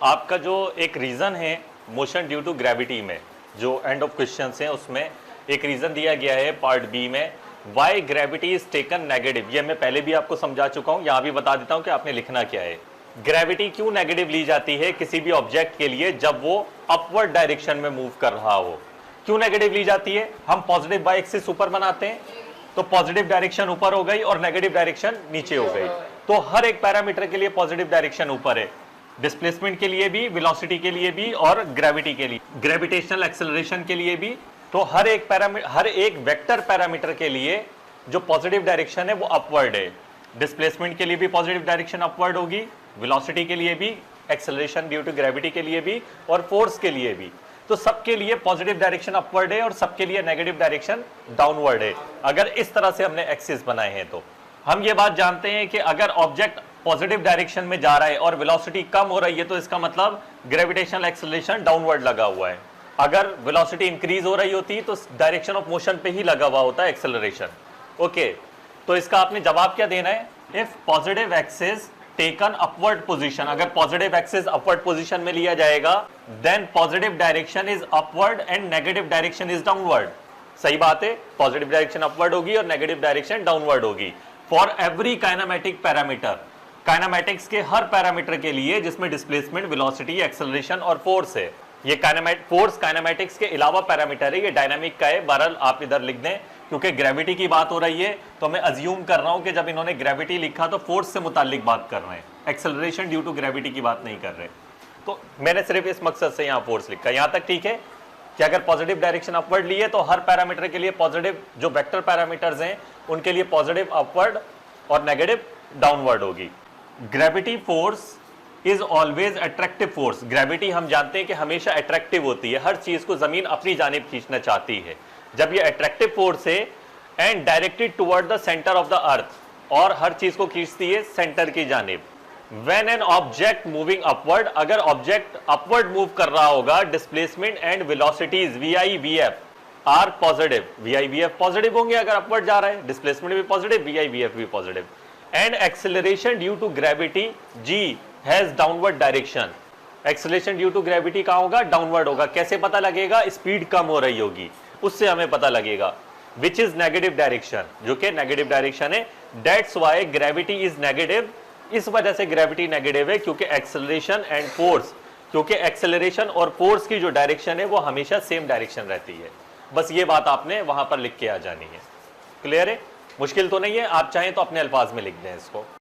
आपका जो एक रीज़न है मोशन ड्यू टू ग्रेविटी में, जो एंड ऑफ क्वेश्चन हैं उसमें एक रीज़न दिया गया है पार्ट बी में, why gravity is taken negative. ये मैं पहले भी आपको समझा चुका हूँ, यहाँ भी बता देता हूँ कि आपने लिखना क्या है। ग्रेविटी क्यों नेगेटिव ली जाती है किसी भी ऑब्जेक्ट के लिए जब वो अपवर्ड डायरेक्शन में मूव कर रहा हो? क्यों नेगेटिव ली जाती है? हम पॉजिटिव बाई एक्सिस ऊपर बनाते हैं तो पॉजिटिव डायरेक्शन ऊपर हो गई और नेगेटिव डायरेक्शन नीचे हो गई। तो हर एक पैरामीटर के लिए पॉजिटिव डायरेक्शन ऊपर है, डिस्प्लेसमेंट के लिए भी, वेलोसिटी के लिए भी और ग्रेविटी के लिए, ग्रेविटेशनल एक्सेलरेशन के लिए भी। तो हर एक वेक्टर पैरामीटर के लिए जो पॉजिटिव डायरेक्शन है वो अपवर्ड है। डिस्प्लेसमेंट के लिए भी पॉजिटिव डायरेक्शन अपवर्ड होगी, वेलोसिटी के लिए भी, एक्सेलरेशन ड्यू टू ग्रेविटी के लिए भी और फोर्स के लिए भी। तो सबके लिए पॉजिटिव डायरेक्शन अपवर्ड है और सबके लिए नेगेटिव डायरेक्शन डाउनवर्ड है, अगर इस तरह से हमने एक्सिस बनाए हैं। तो हम ये बात जानते हैं कि अगर ऑब्जेक्ट पॉजिटिव डायरेक्शन में जा रहा है और वेलोसिटी कम हो रही है तो इसका मतलब ग्रेविटेशनल एक्सेलरेशन डाउनवर्ड लगा हुआ है। अगर वेलोसिटी इंक्रीज हो रही होती तो डायरेक्शन ऑफ मोशन पे ही लगा हुआ होता है एक्सेलरेशन। ओके, तो इसका आपने जवाब क्या देना है? If positive axis taken upward position, अगर पॉजिटिव एक्सिस अपवर्ड पोजीशन में लिया जाएगा then positive direction is upward and negative direction is downward. सही बात है, पॉजिटिव डायरेक्शन अपवर्ड होगी और नेगेटिव डायरेक्शन डाउनवर्ड होगी for every kinematic parameter. Kinematics के हर पैरामीटर के लिए जिसमें डिस्प्लेसमेंट, वेलोसिटी, एक्सेलरेशन और फोर्स है। ये फोर्स काइनेमेटिक्स के अलावा पैरामीटर है, ये डायनामिक का है। बहरहाल आप इधर लिख दें, क्योंकि ग्रेविटी की बात हो रही है तो मैं अज्यूम कर रहा हूं कि जब इन्होंने ग्रेविटी लिखा तो फोर्स से मुतालिक बात कर रहे हैं, एक्सेलरेशन ड्यू टू ग्रेविटी की बात नहीं कर रहे। तो मैंने सिर्फ इस मकसद से यहाँ फोर्स लिखा। यहां तक ठीक है कि अगर पॉजिटिव डायरेक्शन अपवर्ड लिए तो हर पैरामीटर के लिए पॉजिटिव, जो वेक्टर पैरामीटर्स हैं उनके लिए पॉजिटिव अपवर्ड और नेगेटिव डाउनवर्ड होगी। Gravity force is always attractive force. Gravity हम जानते हैं कि हमेशा अट्रैक्टिव होती है, हर चीज को जमीन अपनी जानिब खींचना चाहती है। जब ये अट्रैक्टिव फोर्स है and directed toward the center of the earth, और हर चीज को खींचती है सेंटर की जानिब। When an object moving upward, अगर ऑब्जेक्ट अपवर्ड मूव कर रहा होगा, displacement and velocities V V F are positive. V F positive होंगे अगर अपवर्ड जा रहा है, डिस्प्लेसमेंट भी पॉजिटिव, वी एफ भी positive. And acceleration due to gravity g has downward direction. Acceleration due to gravity कहां होगा? डाउनवर्ड होगा। कैसे पता लगेगा? स्पीड कम हो रही होगी, उससे हमें पता लगेगा। विच इज नेगेटिव डायरेक्शन, जो कि नेगेटिव डायरेक्शन है। That's why gravity is negative. इस वजह से ग्रेविटी नेगेटिव है क्योंकि एक्सेलरेशन एंड फोर्स, क्योंकि एक्सेलरेशन और फोर्स की जो डायरेक्शन है वो हमेशा सेम डायरेक्शन रहती है। बस ये बात आपने वहां पर लिख के आ जानी है। क्लियर है? मुश्किल तो नहीं है, आप चाहें तो अपने अल्फाज में लिख दें इसको।